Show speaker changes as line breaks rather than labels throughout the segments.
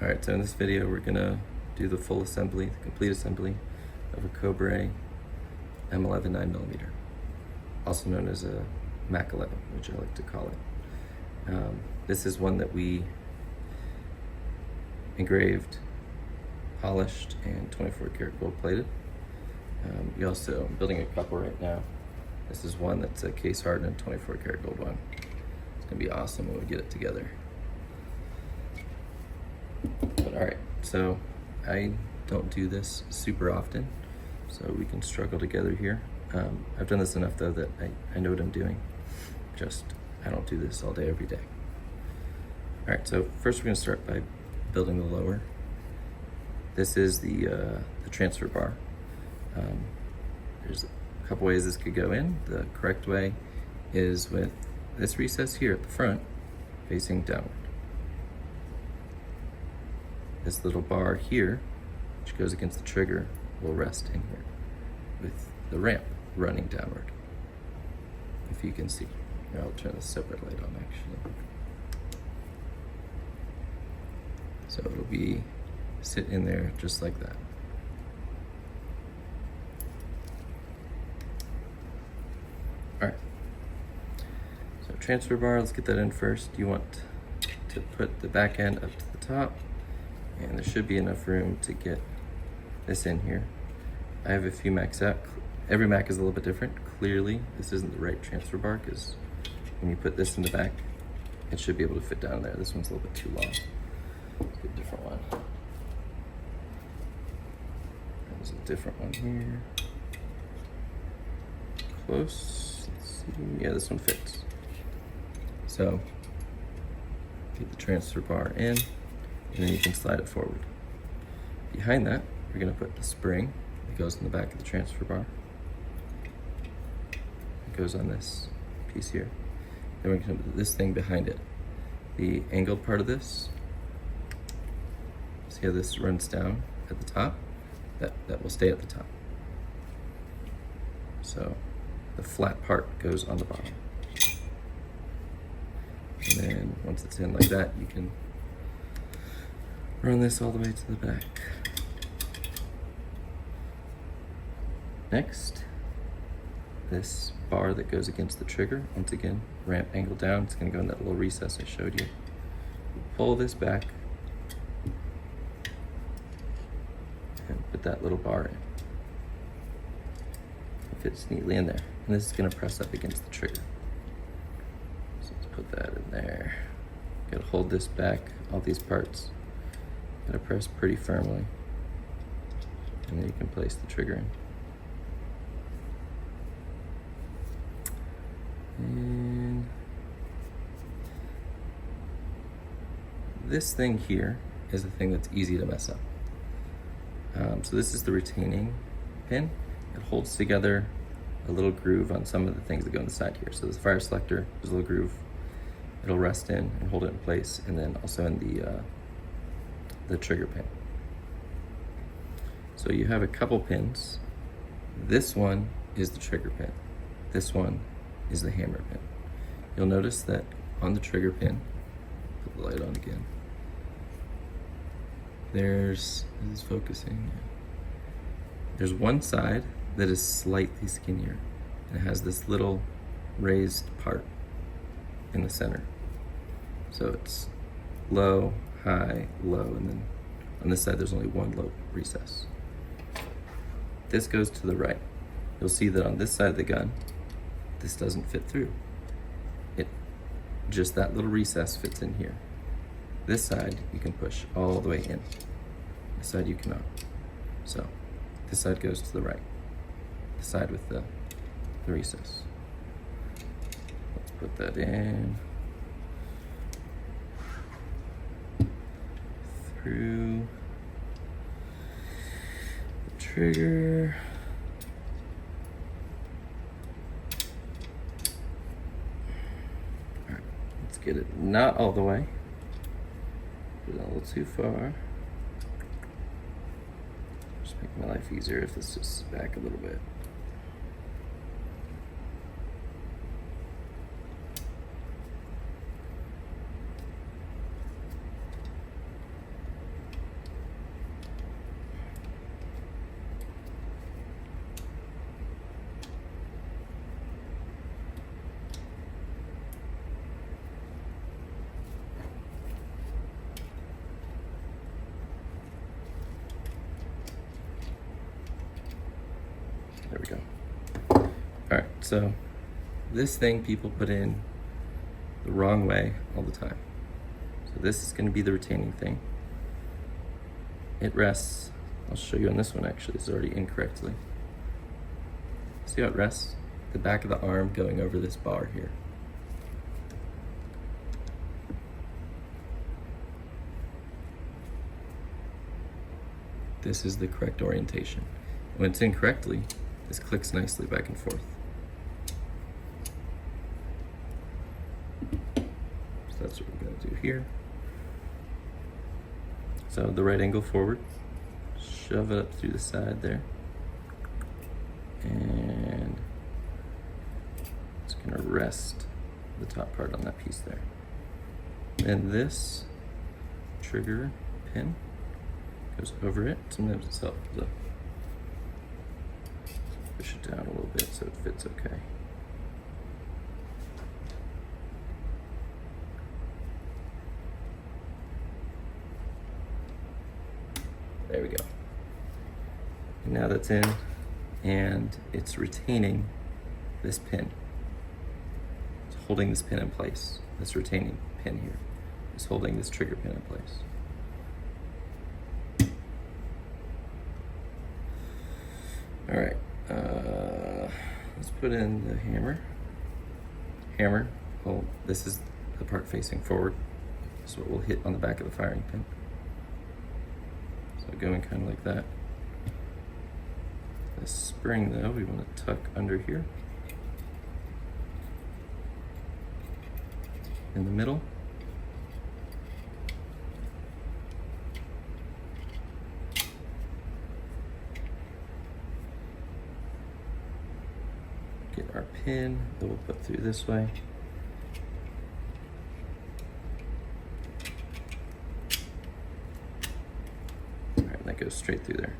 Alright, so in this video we're gonna do the full assembly, the complete assembly of a Cobray M-11 9mm, also known as a MAC-11, which I like to call it. This is one that we engraved, polished, and 24 karat gold plated. I'm building a couple right now. This is one that's a case hardened 24 karat gold one. It's gonna be awesome when we get it together. But all right, so I don't do this super often, so we can struggle together here. I've done this enough though that I know what I'm doing. Just, I don't do this all day, every day. All right, so first we're gonna start by building the lower. This is the transfer bar. There's a couple ways this could go in. The correct way is with this recess here at the front facing downward. This little bar here, which goes against the trigger, will rest in here with the ramp running downward. If you can see. Here, I'll turn the separate light on actually. So it'll be sit in there just like that. All right, so transfer bar, let's get that in first. You want to put the back end up to the top, and there should be enough room to get this in here. I have a few Macs out. Every Mac is a little bit different. Clearly, this isn't the right transfer bar because when you put this in the back, it should be able to fit down there. This one's a little bit too long. Let's get a different one. There's a different one here. Close. Let's see. Yeah, this one fits. So, get the transfer bar in, and then you can slide it forward. Behind that, we're going to put the spring that goes in the back of the transfer bar. It goes on this piece here. Then we're going to put this thing behind it. The angled part of this, see how this runs down at the top? That will stay at the top. So the flat part goes on the bottom. And then once it's in like that, you can run this all the way to the back. Next, this bar that goes against the trigger, once again, ramp angle down, it's gonna go in that little recess I showed you. Pull this back and put that little bar in. It fits neatly in there. And this is gonna press up against the trigger. So let's put that in there. Gotta hold this back, all these parts. Gotta press pretty firmly. And then you can place the trigger in. And this thing here is the thing that's easy to mess up. So this is the retaining pin. It holds together a little groove on some of the things that go on the side here. So this fire selector, there's a little groove. It'll rest in and hold it in place, and then also in the trigger pin. So you have a couple pins. This one is the trigger pin. This one is the hammer pin. You'll notice that on the trigger pin, put the light on again, there's one side that is slightly skinnier, and it has this little raised part in the center. So it's low, high, low, and then on this side there's only one low recess. This goes to the right. You'll see that on this side of the gun, this doesn't fit through. Just that little recess fits in here. This side you can push all the way in. This side you cannot. So this side goes to the right. The side with the recess. Let's put that in. Through the trigger. All right, let's get it not all the way. Put it a little too far. Just make my life easier if this just back a little bit. so this thing people put in the wrong way all the time. So this is going to be the retaining thing. It rests, I'll show you on this one actually, it's already incorrectly. See how it rests? The back of the arm going over this bar here. This is the correct orientation. When it's incorrectly, this clicks nicely back and forth. So that's what we're going to do here. So the right angle forward, shove it up through the side there. And it's going to rest the top part on that piece there. And this trigger pin goes over it. Sometimes it's helpful to push it down a little bit so it fits okay. There we go. And now that's in, and it's retaining this pin. It's holding this pin in place. This retaining pin here is holding this trigger pin in place. All right, let's put in the hammer. Hammer, well, this is the part facing forward. So it will hit on the back of the firing pin. So going kind of like that. The spring though, we want to tuck under here. In the middle. Get our pin that we'll put through this way. All right, and that goes straight through there.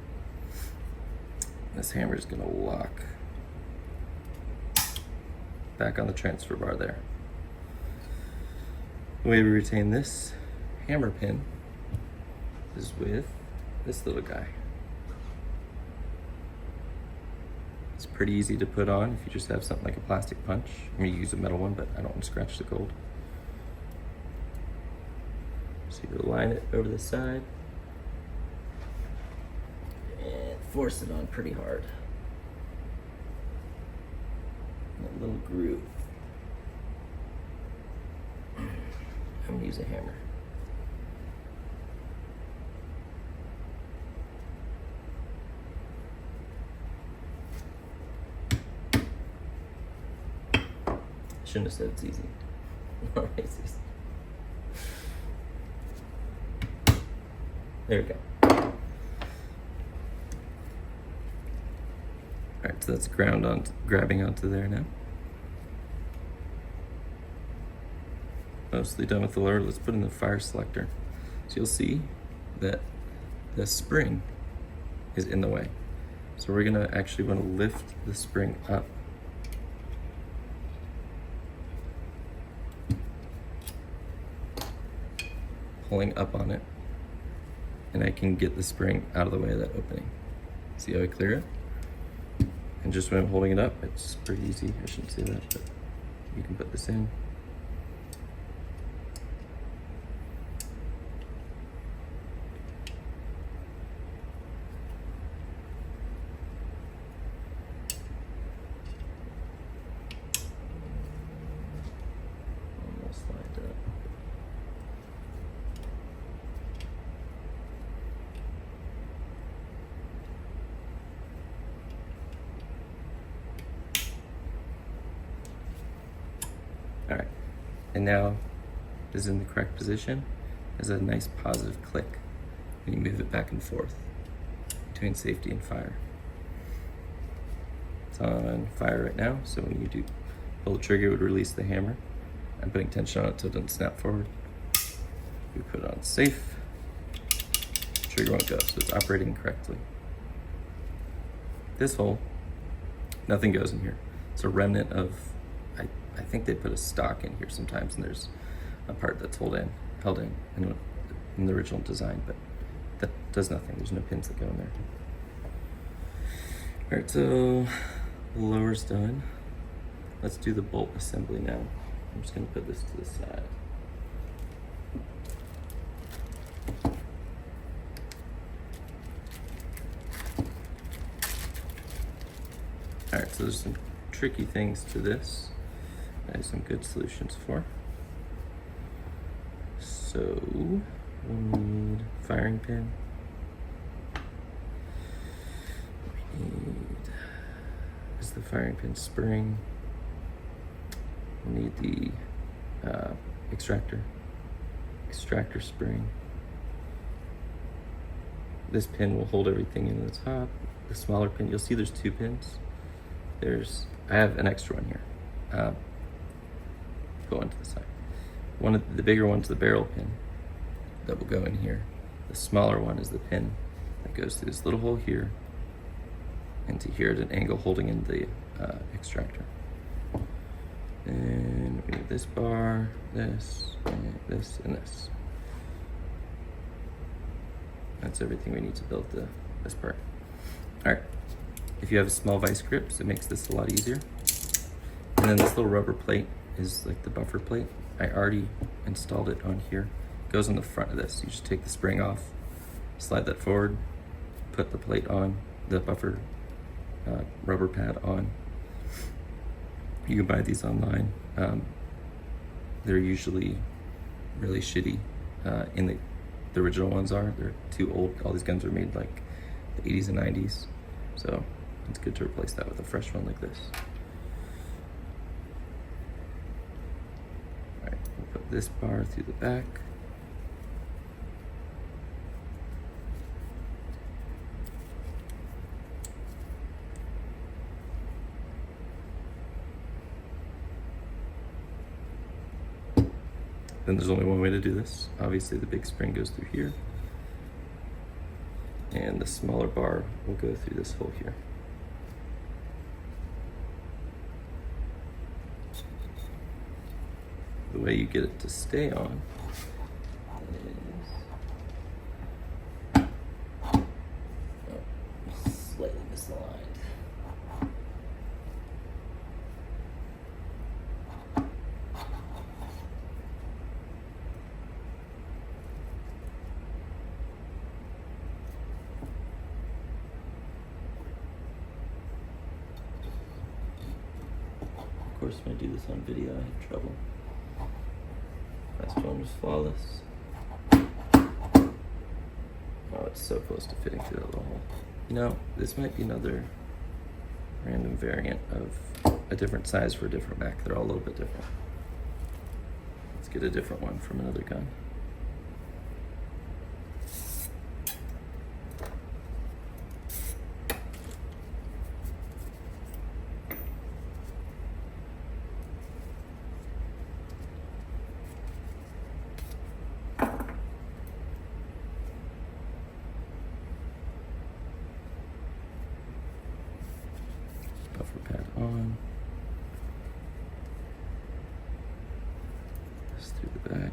This hammer is gonna lock back on the transfer bar there. The way we retain this hammer pin is with this little guy. It's pretty easy to put on if you just have something like a plastic punch. I mean, you use a metal one, but I don't want to scratch the gold. So you line it over the side and force it on pretty hard. That little groove. I'm gonna use a hammer. Shouldn't have said it's easy. It's easy. There we go. Alright, so that's grabbing onto there now. Mostly done with the lower. Let's put in the fire selector. So you'll see that the spring is in the way. So we're gonna actually want to lift the spring up. Pulling up on it. And I can get the spring out of the way of that opening. See how I clear it? And just when I'm holding it up, it's pretty easy. I shouldn't say that, but you can put this in. Almost lined up. All right, and now it is in the correct position. There's a nice positive click when you move it back and forth between safety and fire. It's on fire right now, so when you do pull the trigger, it would release the hammer. I'm putting tension on it so it doesn't snap forward. We put it on safe, trigger won't go, so it's operating correctly. This hole, nothing goes in here. It's a remnant of, I think they put a stock in here sometimes, and there's a part that's held in the original design, but that does nothing. There's no pins that go in there. All right, so the lower's done. let's do the bolt assembly now. I'm just gonna put this to the side. All right, so there's some tricky things to this. I have some good solutions for. So we'll need firing pin. We need, is the firing pin spring. We'll need the extractor spring. This pin will hold everything in the top. The smaller pin, you'll see there's 2 pins. I have an extra one here. Go on to the side. One of the bigger one's the barrel pin that will go in here. The smaller one is the pin that goes through this little hole here into here at an angle holding in the extractor. And we need this bar, this, and this, and this. That's everything we need to build this part. All right. If you have small vice grips, it makes this a lot easier. And then this little rubber plate is like the buffer plate. I already installed it on here. It goes on the front of this. You just take the spring off, slide that forward, put the plate on, the buffer rubber pad on. You can buy these online. They're usually really shitty. The original ones they're too old. All these guns were made like the 80s and 90s. So it's good to replace that with a fresh one like this. All right, we'll put this bar through the back. Then there's only one way to do this. Obviously the big spring goes through here, and the smaller bar will go through this hole here. The way you get it to stay on is slightly misaligned. Of course, when I do this on video, I have trouble. Last one was flawless. Oh, it's so close to fitting through that little hole. You know, this might be another random variant of a different size for a different Mac. They're all a little bit different. Let's get a different one from another gun. Buffer pad on. This through the back.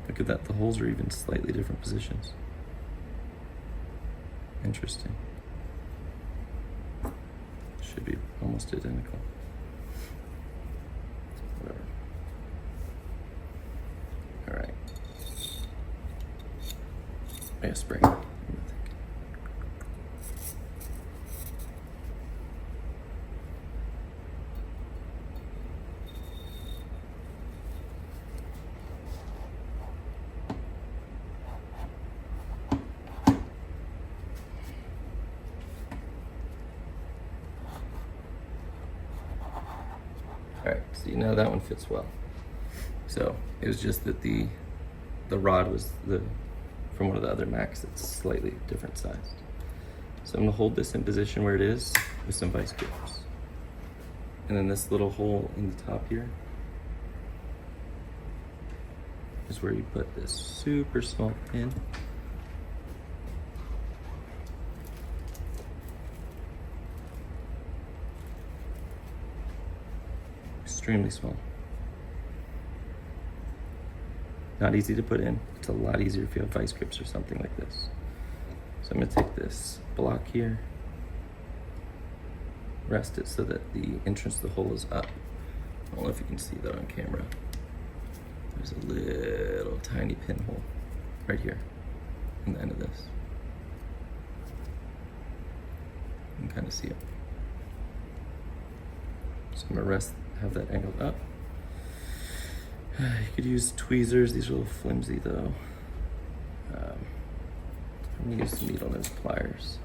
Look at that, the holes are even slightly different positions. Interesting. Should be almost identical. Whatever. All right. Yeah, spring. All right, so you know that one fits well. So it was just that the rod was from one of the other Macs that's slightly different sized. So I'm gonna hold this in position where it is with some vice grips. And then this little hole in the top here is where you put this super small pin. extremely small. Not easy to put in. It's a lot easier if you have vice grips or something like this. So I'm gonna take this block here, rest it so that the entrance to the hole is up. I don't know if you can see that on camera. There's a little tiny pinhole right here in the end of this. You can kind of see it. So I'm gonna have that angled up. You could use tweezers. These are a little flimsy though. I'm gonna use some needle nose pliers.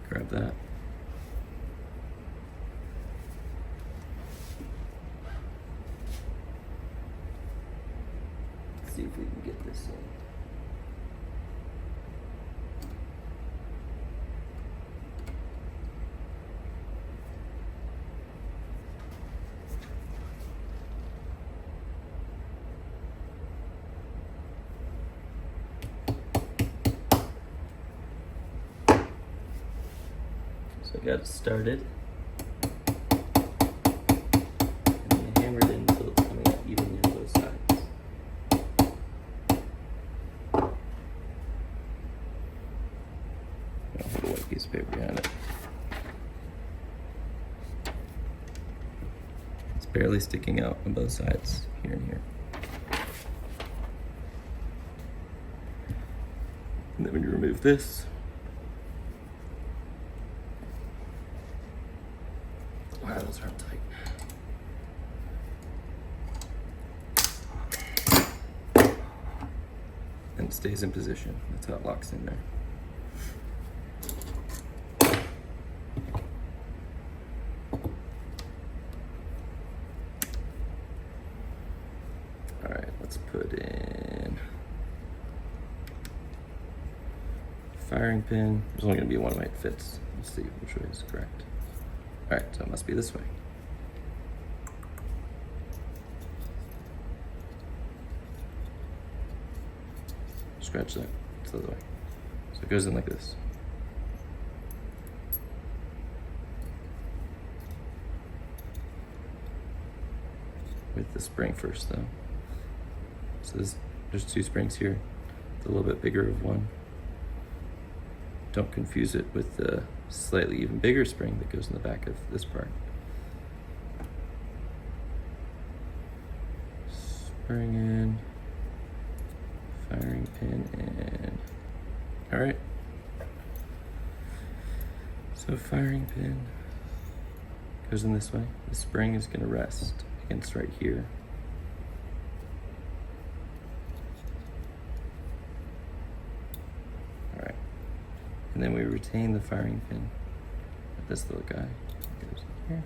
Grab that. Let's see if we can get this in. So I got it started, and then I hammered it until it's coming out evenly on both sides. I'll put a white piece of paper behind it. It's barely sticking out on both sides, here and here. And then when you remove this, wow, those aren't tight. And it stays in position. That's how it locks in there. All right, let's put in firing pin. There's only gonna be one way it fits. Let's see which way is correct. All right, so it must be this way. Scratch that, it's the other way. So it goes in like this. With the spring first though. So there's two springs here. It's a little bit bigger of one. Don't confuse it with the slightly even bigger spring that goes in the back of this part. Spring in, firing pin in. All right. So firing pin goes in this way. The spring is gonna rest against right here. And then we retain the firing pin. This little guy goes in here.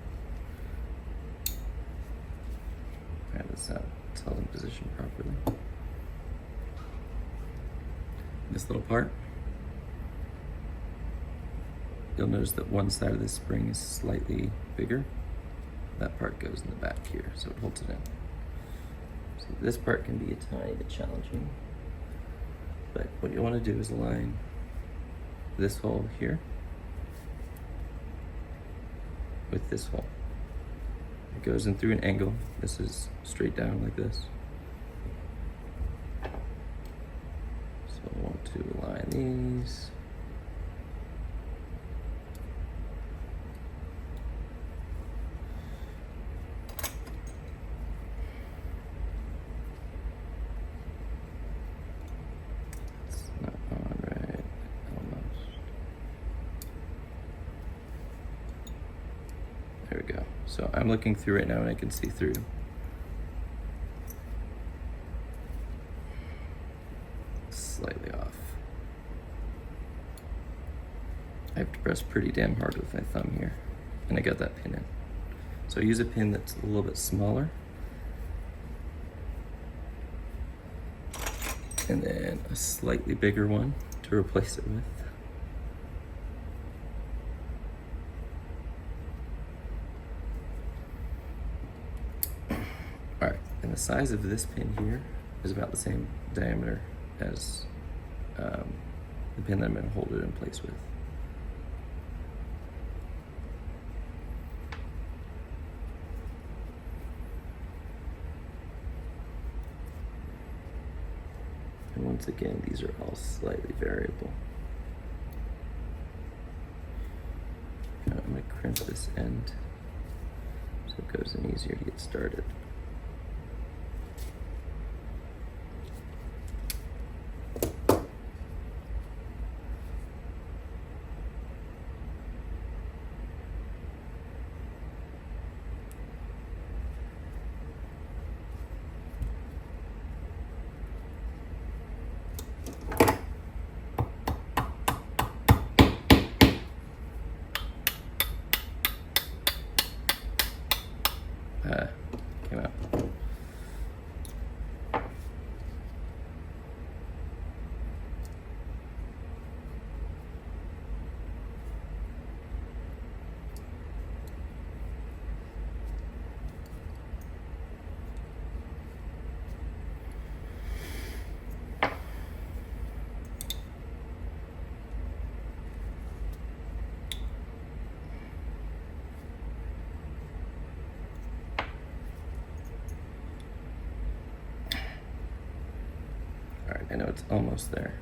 Alright, that's how it's held in position properly. This little part, you'll notice that one side of this spring is slightly bigger. That part goes in the back here, so it holds it in. So this part can be a tiny bit challenging, but what you want to do is align this hole here with this hole. It goes in through an angle. This is straight down like this. So I want to align these. There we go. So I'm looking through right now and I can see through. Slightly off. I have to press pretty damn hard with my thumb here. And I got that pin in. So I use a pin that's a little bit smaller. And then a slightly bigger one to replace it with. Alright, and the size of this pin here is about the same diameter as the pin that I'm going to hold it in place with. And once again, these are all slightly variable. I'm going to crimp this end so it goes in easier to get started. Came out. All right, I know it's almost there.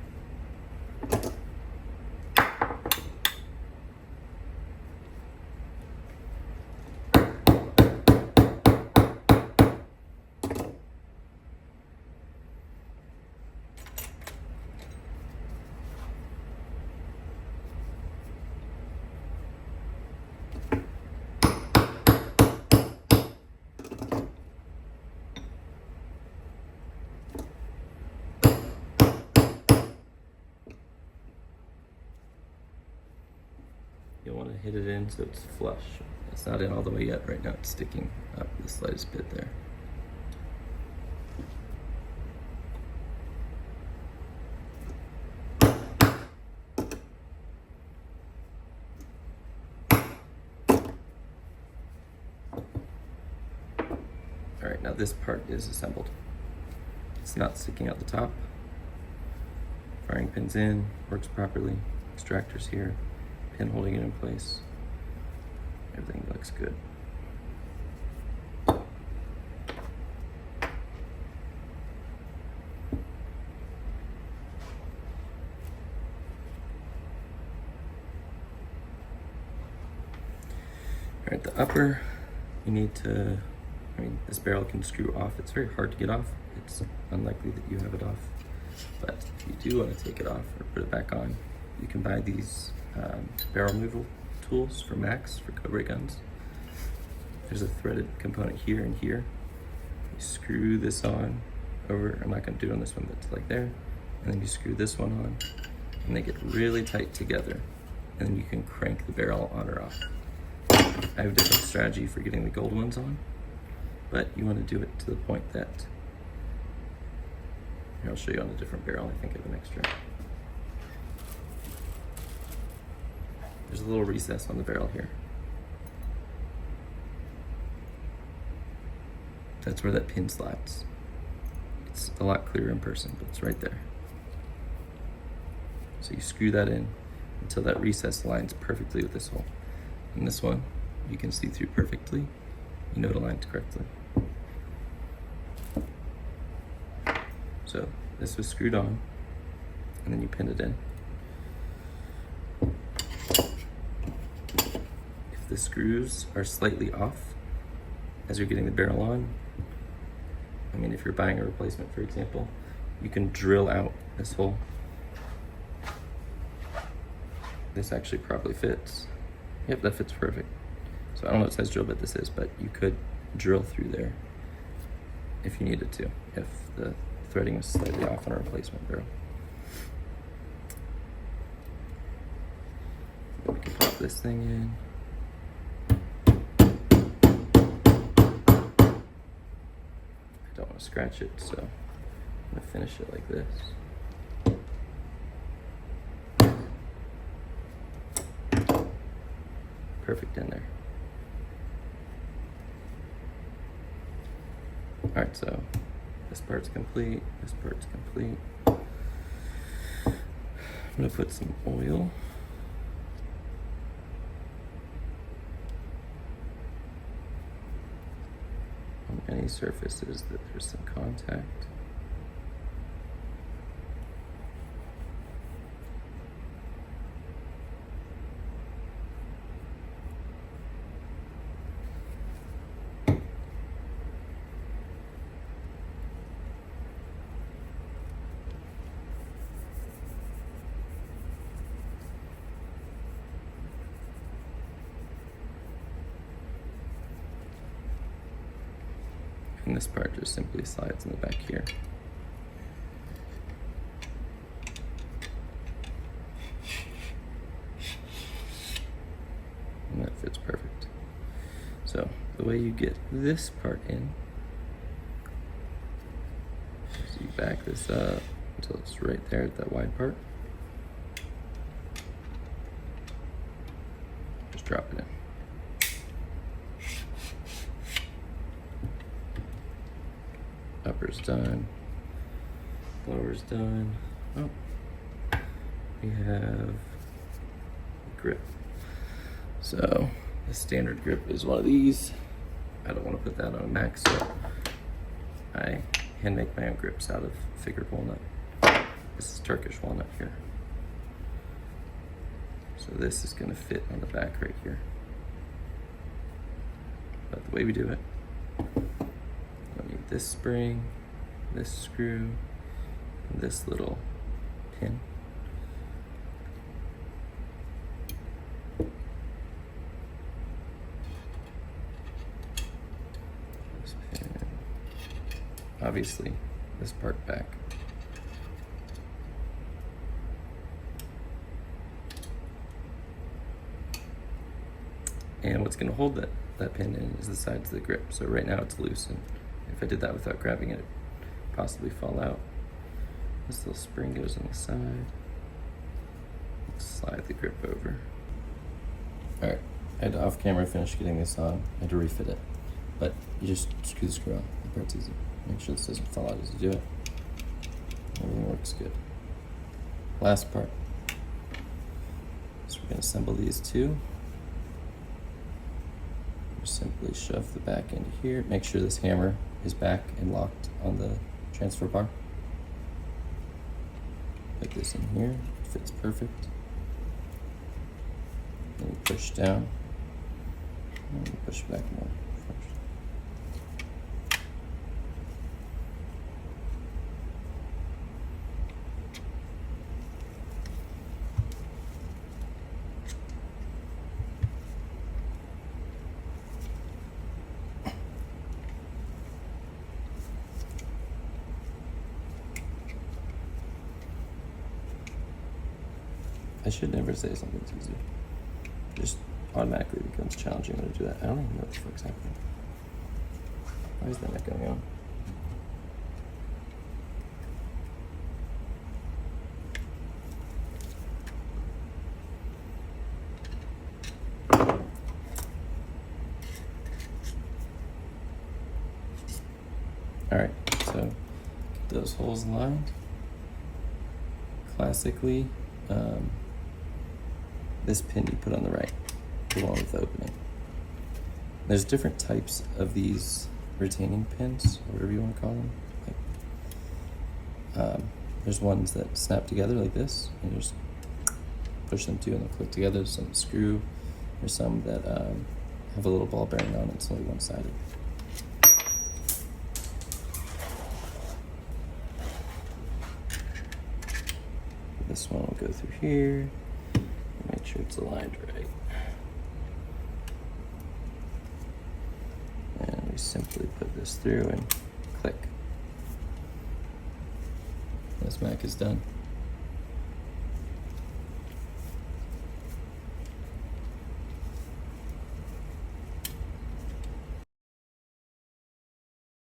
You'll want to hit it in so it's flush. It's not in all the way yet. Right now it's sticking up the slightest bit there. All right, now this part is assembled. It's not sticking out the top. Firing pin's in, works properly. Extractor's here. Pin holding it in place. Everything looks good. All right, the upper, you need to, this barrel can screw off. It's very hard to get off. It's unlikely that you have it off. But if you do want to take it off or put it back on, you can buy these barrel removal tools for MACs, for Cobray guns. There's a threaded component here and here. You screw this on over, I'm not going to do it on this one, but it's like there. And then you screw this one on, and they get really tight together. And then you can crank the barrel on or off. I have a different strategy for getting the gold ones on, but you want to do it to the point that, here, I'll show you on a different barrel. I think I have an extra. There's a little recess on the barrel here. That's where that pin slides. It's a lot clearer in person, but it's right there. So you screw that in until that recess lines perfectly with this hole. And this one, you can see through perfectly. You know it aligns correctly. So this was screwed on, and then you pin it in. If the screws are slightly off as you're getting the barrel on, if you're buying a replacement, for example, you can drill out this hole. This actually probably fits. Yep, that fits perfect. So I don't know what size drill bit this is, but you could drill through there if you needed to, if the threading was slightly off on a replacement barrel. We can pop this thing in. I don't want to scratch it, so I'm going to finish it like this. Perfect in there. All right, so this part's complete, this part's complete. I'm gonna put some oil. On any surfaces that there's some contact. And this part just simply slides in the back here. And that fits perfect. So the way you get this part in is you back this up until it's right there at that wide part. Just drop it in. Upper's done. Lower's done. Oh, we have grip. So the standard grip is one of these. I don't want to put that on a Mac, so I hand make my own grips out of figured walnut. This is Turkish walnut here. So this is going to fit on the back right here. But the way we do it, I need this spring, this screw, and this little pin. This pin. Obviously, this part back. And what's going to hold that pin in is the sides of the grip. So right now it's loose, and if I did that without grabbing it, it'd possibly fall out. This little spring goes on the side. Let's slide the grip over. All right, I had to off camera finish getting this on. I had to refit it, but you just screw the screw on. The part's easy. Make sure this doesn't fall out as you do it. Everything works good. Last part. So we're going to assemble these two. Simply shove the back into here. Make sure this hammer is back and locked on the transfer bar. Put this in here, it fits perfect. Then you push down, and you push back more first. I should never say something's easy. Just automatically becomes challenging when I do that. I don't even know what the fuck's happening. Why is that not going on? All right, so get those holes lined. Classically, this pin you put on the right, along with the opening. There's different types of these retaining pins, or whatever you want to call them. There's ones that snap together like this, and you just push them too, and they'll click together. There's some screw. There's some that have a little ball bearing on it. It's only one-sided. This one will go through here. Make sure it's aligned right. And we simply put this through and click. This Mac is done.